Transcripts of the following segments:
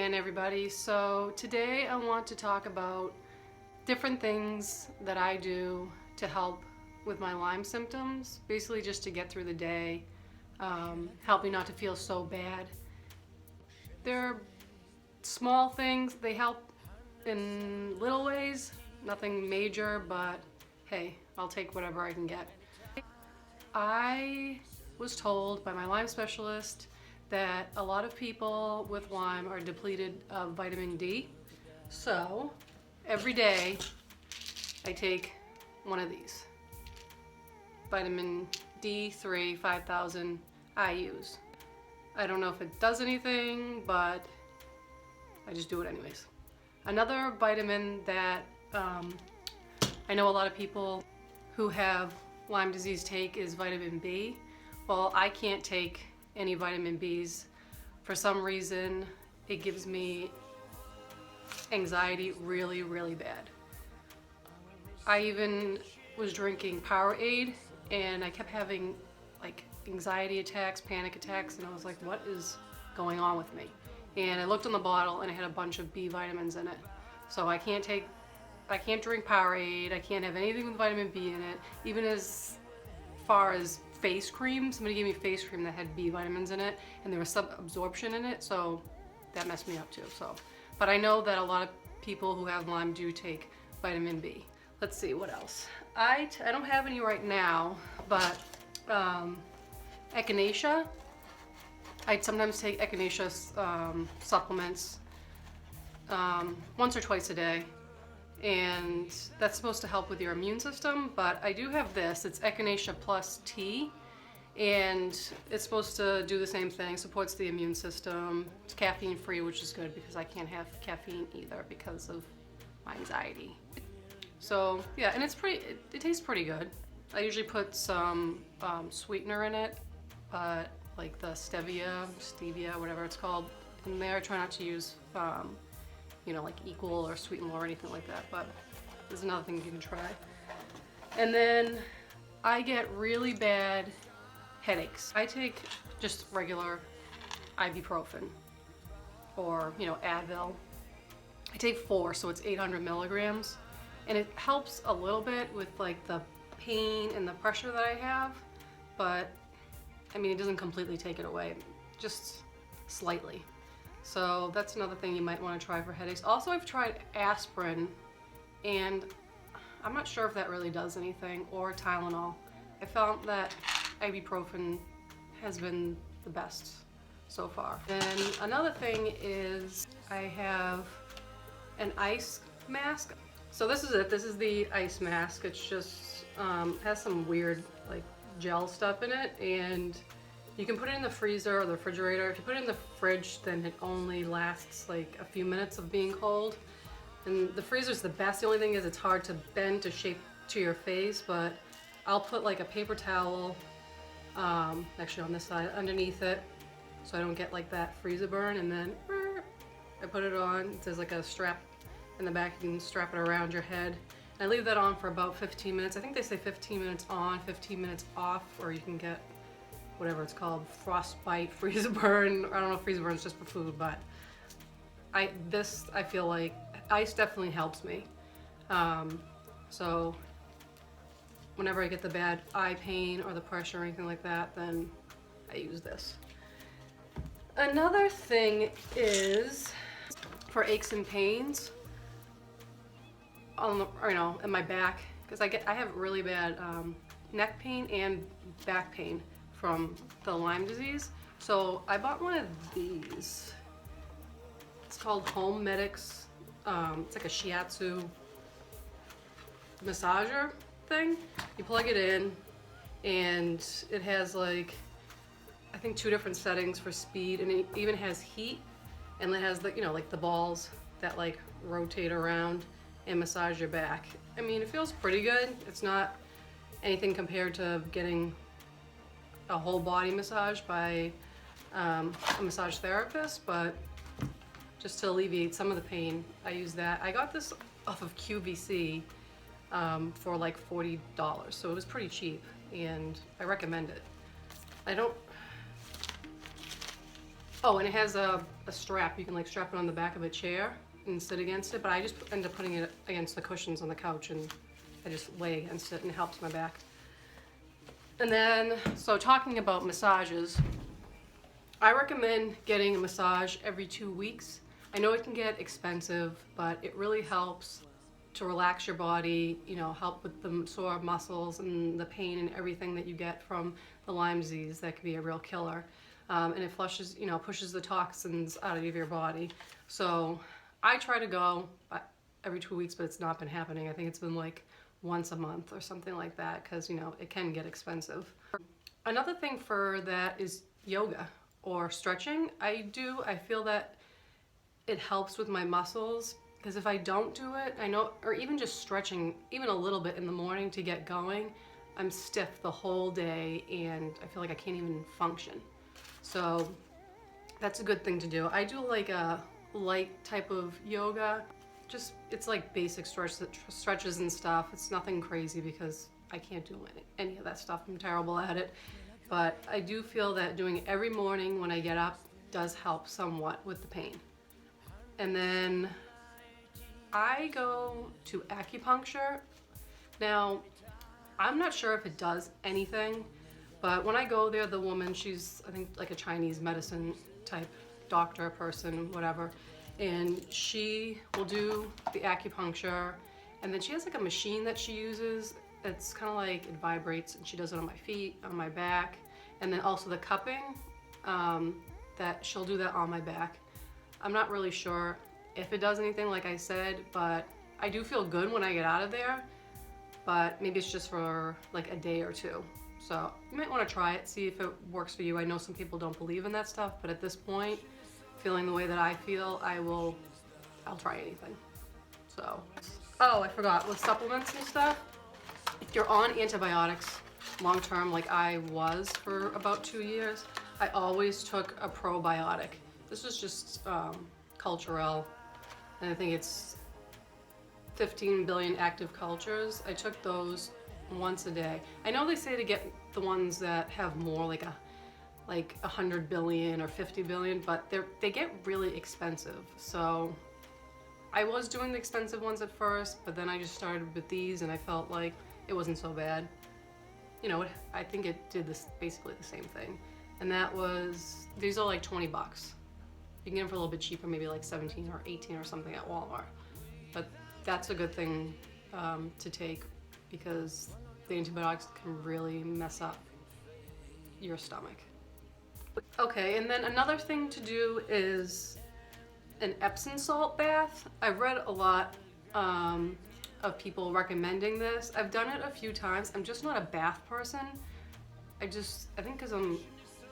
again, everybody. So today I want to talk about different things that I do to help with my Lyme symptoms, basically just to get through the day, help me not to feel so bad. They're small things, they help in little ways, nothing major, but hey, I'll take whatever I can get. I was told by my Lyme specialist that a lot of people with Lyme are depleted of vitamin D. So every day I take one of these. Vitamin D3 5000 IUs. I don't know if it does anything, but I just do it anyways. Another vitamin that I know a lot of people who have Lyme disease take is vitamin B. Well, I can't take any vitamin Bs. For some reason, it gives me anxiety really, really bad. I even was drinking Powerade and I kept having like anxiety attacks, panic attacks, and I was like, what is going on with me? And I looked on the bottle and it had a bunch of B vitamins in it. So I can't drink Powerade, I can't have anything with vitamin B in it. Even as far as face cream, somebody gave me face cream that had B vitamins in it, and there was sub-absorption in it, so that messed me up too. But I know that a lot of people who have Lyme do take vitamin B. Let's see, what else? I don't have any right now, but echinacea. I sometimes take echinacea supplements once or twice a day, and that's supposed to help with your immune system. But I do have this, it's echinacea plus tea, and it's supposed to do the same thing, supports the immune system. It's caffeine free, which is good because I can't have caffeine either because of my anxiety. So yeah, and it tastes pretty good. I usually put some sweetener in it, but like the stevia, whatever it's called, in there. I try not to use like Equal or Sweet and Low or anything like that, but there's another thing you can try. And then I get really bad headaches. I take just regular ibuprofen or Advil. I take 4, so it's 800 milligrams, and it helps a little bit with like the pain and the pressure that I have, but I mean, it doesn't completely take it away, just slightly. So that's another thing you might want to try for headaches. Also, I've tried aspirin, and I'm not sure if that really does anything, or Tylenol. I found that ibuprofen has been the best so far. And another thing is I have an ice mask. So this is it. This is the ice mask. It's just has some weird like gel stuff in it, and you can put it in the freezer or the refrigerator. If you put it in the fridge, then it only lasts like a few minutes of being cold. And the freezer's the best. The only thing is it's hard to bend to shape to your face, but I'll put like a paper towel, actually on this side, underneath it, so I don't get like that freezer burn, and then I put it on. There's like a strap in the back, you can strap it around your head. And I leave that on for about 15 minutes. I think they say 15 minutes on, 15 minutes off, or you can get whatever it's called, frostbite, freezer burn. I don't know if freezer burn is just for food, but I feel like ice definitely helps me. So whenever I get the bad eye pain or the pressure or anything like that, then I use this. Another thing is for aches and pains in my back, because I have really bad neck pain and back pain from the Lyme disease. So I bought one of these. It's called Home Medics. It's like a shiatsu massager thing. You plug it in, and it has like, I think 2 different settings for speed, and it even has heat, and it has the like the balls that like rotate around and massage your back. I mean, it feels pretty good. It's not anything compared to getting a whole body massage by a massage therapist, but just to alleviate some of the pain, I use that. I got this off of QVC for like $40, so it was pretty cheap, and I recommend it. I don't Oh, and it has a strap. You can like strap it on the back of a chair and sit against it, but I just end up putting it against the cushions on the couch and I just lay against it and it helps my back. And then, so talking about massages, I recommend getting a massage every 2 weeks. I know it can get expensive, but it really helps to relax your body, you know, help with the sore muscles and the pain and everything that you get from the Lyme disease. That can be a real killer. And it flushes, you know, pushes the toxins out of your body. So I try to go every 2 weeks, but it's not been happening. I think it's been like once a month or something like that, because, you know, it can get expensive. Another thing for that is yoga or stretching. I feel that it helps with my muscles, because if I don't do it, I know, or even just stretching, even a little bit in the morning to get going, I'm stiff the whole day and I feel like I can't even function. So that's a good thing to do. I do like a light type of yoga. Just, it's like basic stretches and stuff. It's nothing crazy because I can't do any of that stuff. I'm terrible at it. But I do feel that doing it every morning when I get up does help somewhat with the pain. And then I go to acupuncture. Now, I'm not sure if it does anything, but when I go there, the woman, she's, I think, like a Chinese medicine type doctor person, whatever, and she will do the acupuncture, and then she has like a machine that she uses. It's kind of like, it vibrates, and she does it on my feet, on my back, and then also the cupping, that she'll do that on my back. I'm not really sure if it does anything, like I said, but I do feel good when I get out of there, but maybe it's just for like a day or two. So you might want to try it, see if it works for you. I know some people don't believe in that stuff, but at this point, feeling the way that I feel, I'll try anything. So, oh, I forgot, with supplements and stuff, if you're on antibiotics long term, like I was for about 2 years, I always took a probiotic. This was just cultural, and I think it's 15 billion active cultures. I took those once a day. I know they say to get the ones that have more, like 100 billion or 50 billion, but they get really expensive. So I was doing the expensive ones at first, but then I just started with these and I felt like it wasn't so bad. You know, I think it did basically the same thing. And that was, these are like 20 bucks. You can get them for a little bit cheaper, maybe like 17 or 18 or something at Walmart. But that's a good thing to take, because the antibiotics can really mess up your stomach. Okay, and then another thing to do is an Epsom salt bath. I've read a lot of people recommending this. I've done it a few times. I'm just not a bath person. I think because I'm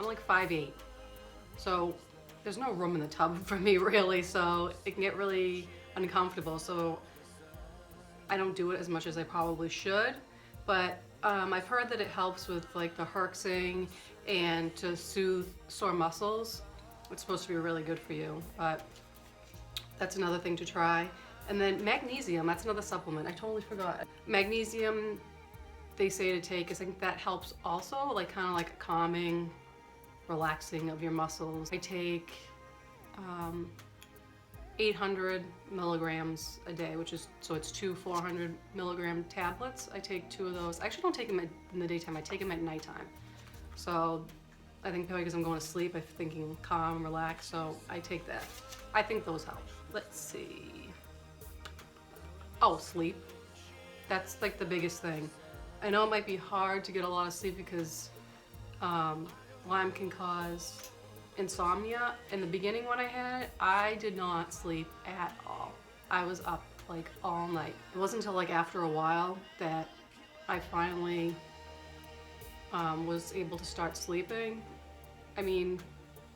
like 5'8", so there's no room in the tub for me really, so it can get really uncomfortable. So I don't do it as much as I probably should, but I've heard that it helps with like the herxing and to soothe sore muscles. It's supposed to be really good for you, but that's another thing to try. And then magnesium, that's another supplement. I totally forgot. Magnesium, they say to take, I think that helps also, like kind of like calming, relaxing of your muscles. I take 800 milligrams a day, which is, so it's 2 400 milligram tablets. I take 2 of those. I actually don't take them in the daytime, I take them at nighttime. So I think probably because I'm going to sleep, I'm thinking calm, relax, so I take that. I think those help. Let's see. Oh, sleep. That's like the biggest thing. I know it might be hard to get a lot of sleep because Lyme can cause insomnia. In the beginning when I had it, I did not sleep at all. I was up like all night. It wasn't until like after a while that I finally was able to start sleeping. I mean,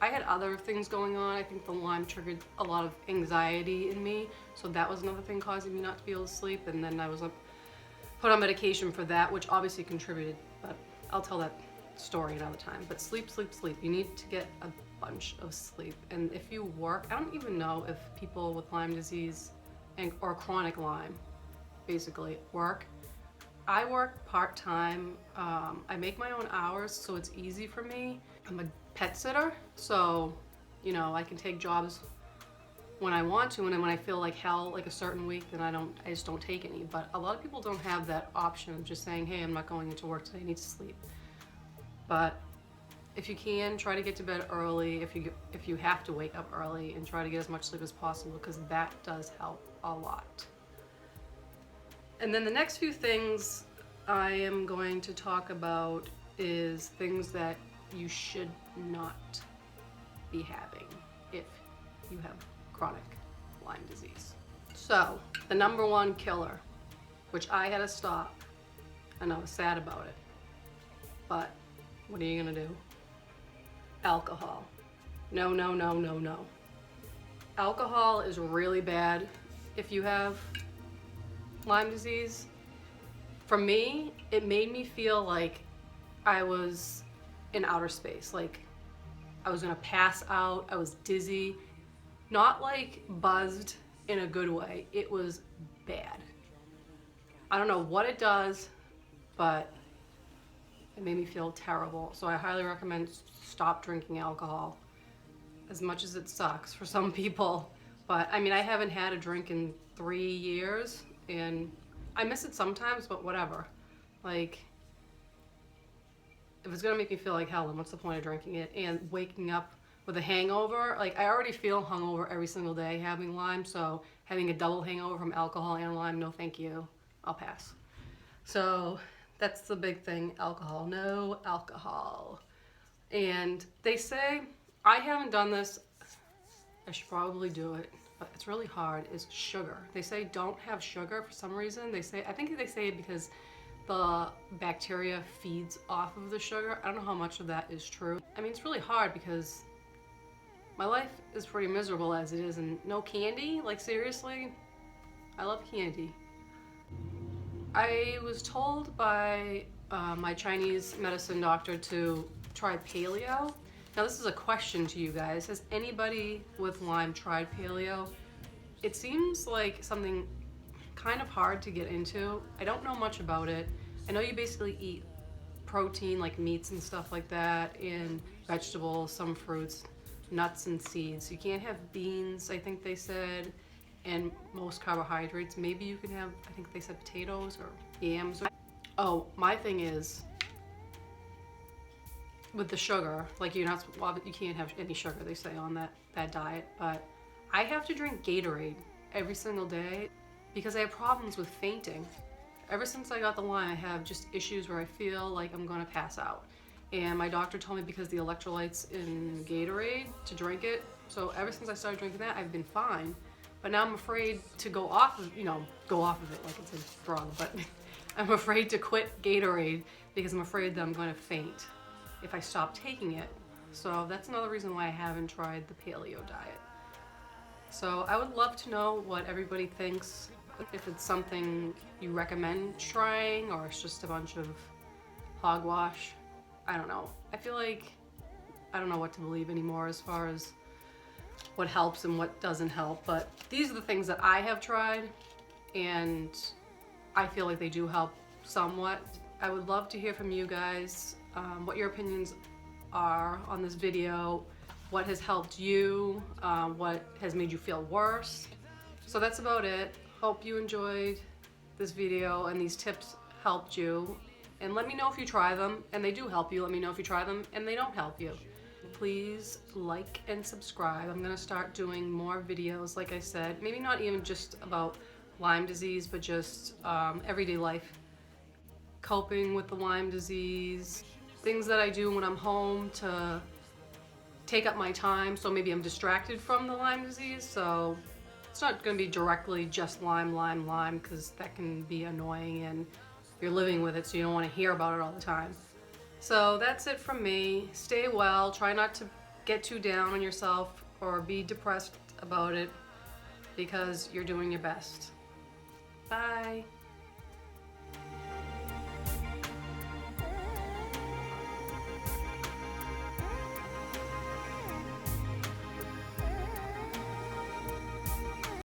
I had other things going on. I think the Lyme triggered a lot of anxiety in me, so that was another thing causing me not to be able to sleep. And then I was put on medication for that, which obviously contributed, but I'll tell that story another time. But sleep, sleep, sleep. You need to get a bunch of sleep. And if you work, I don't even know if people with Lyme disease or chronic Lyme basically work. I work part-time. I make my own hours, so it's easy for me. I'm a pet sitter, so You know, I can take jobs when I want to, and then when I feel like hell, like a certain week, then I just don't take any. But a lot of people don't have that option of just saying, hey, I'm not going into work today, I need to sleep. But if you can, try to get to bed early if you have to wake up early, and try to get as much sleep as possible, because that does help a lot. And then the next few things I am going to talk about is things that you should not be having if you have chronic Lyme disease. So, the number one killer, which I had to stop, and I was sad about it, but what are you gonna do? Alcohol. No, no, no, no, no. Alcohol is really bad if you have Lyme disease. For me, it made me feel like I was in outer space, like I was gonna pass out, I was dizzy. Not like buzzed in a good way, it was bad. I don't know what it does, but it made me feel terrible. So I highly recommend stop drinking alcohol, as much as it sucks for some people. But I mean, I haven't had a drink in 3 years, and I miss it sometimes, but whatever. Like, if it's gonna make me feel like hell, then what's the point of drinking it? And waking up with a hangover, like I already feel hungover every single day having Lyme, so having a double hangover from alcohol and Lyme, no thank you, I'll pass. So that's the big thing, alcohol, no alcohol. And they say, I haven't done this, I should probably do it, but it's really hard, is sugar. They say don't have sugar for some reason. They say, I think they say it because the bacteria feeds off of the sugar. I don't know how much of that is true. I mean, it's really hard because my life is pretty miserable as it is, and no candy? Like, seriously? I love candy. I was told by my Chinese medicine doctor to try paleo. Now, this is a question to you guys. Has anybody with Lyme tried paleo? It seems like something kind of hard to get into. I don't know much about it. I know you basically eat protein, like meats and stuff like that, and vegetables, some fruits, nuts and seeds. You can't have beans, I think they said, and most carbohydrates. Maybe you can have, I think they said potatoes or yams. Oh, my thing is, with the sugar, like you can't have any sugar, they say, on that diet, but I have to drink Gatorade every single day because I have problems with fainting. Ever since I got the Lyme, I have just issues where I feel like I'm gonna pass out. And my doctor told me because the electrolytes in Gatorade to drink it. So ever since I started drinking that, I've been fine. But now I'm afraid to go off of it like it's a drug, but I'm afraid to quit Gatorade because I'm afraid that I'm going to faint if I stop taking it. So that's another reason why I haven't tried the paleo diet. So I would love to know what everybody thinks, if it's something you recommend trying or it's just a bunch of hogwash. I don't know. I feel like I don't know what to believe anymore as far as what helps and what doesn't help, but these are the things that I have tried and I feel like they do help somewhat. I would love to hear from you guys what your opinions are on this video, what has helped you, what has made you feel worse. So that's about it. Hope you enjoyed this video and these tips helped you. And let me know if you try them and they do help you. Let me know if you try them and they don't help you. Please like and subscribe. I'm gonna start doing more videos, like I said. Maybe not even just about Lyme disease, but just everyday life. Coping with the Lyme disease. Things that I do when I'm home to take up my time, so maybe I'm distracted from the Lyme disease. So it's not gonna be directly just Lyme, because that can be annoying and you're living with it, so you don't want to hear about it all the time. So that's it from me. Stay well. Try not to get too down on yourself or be depressed about it because you're doing your best. Bye.